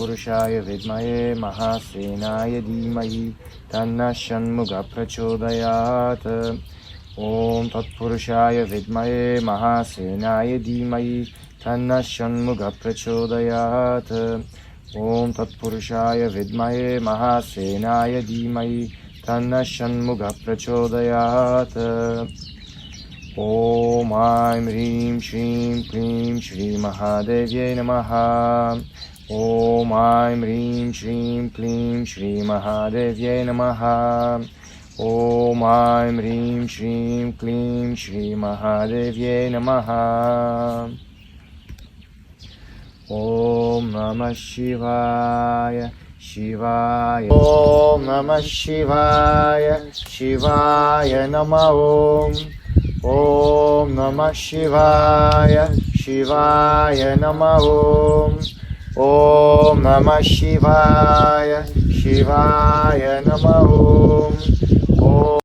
तत्पुरुषाय विद्महे महासेनाय धीमहि तन्नः षण्मुखः प्रचोदयात्। ॐ तत्पुरुषाय विद्महे महासेनाय धीमहि तन्नः षण्मुखः प्रचोदयात्। ॐ तत्पुरुषाय विद्महे महासेनाय धीमहि तन्नः षण्मुखः प्रचोदयात्। ॐ ऐं ह्रीं श्रीं क्लीं श्रीमहादेव्यै नमः। ॐ ऐं ह्रीं श्रीं क्लीं श्रीमहादेव्यै नमः। ॐ ऐं ह्रीं श्रीं क्लीं श्रीमहादेव्यै नमः। ॐ नमः शिवाय शिवाय। ॐ नमः शिवाय शिवाय नमः। ॐ नमः शिवाय शिवाय नमः। ॐ नमः शिवाय शिवाय नमः। ॐ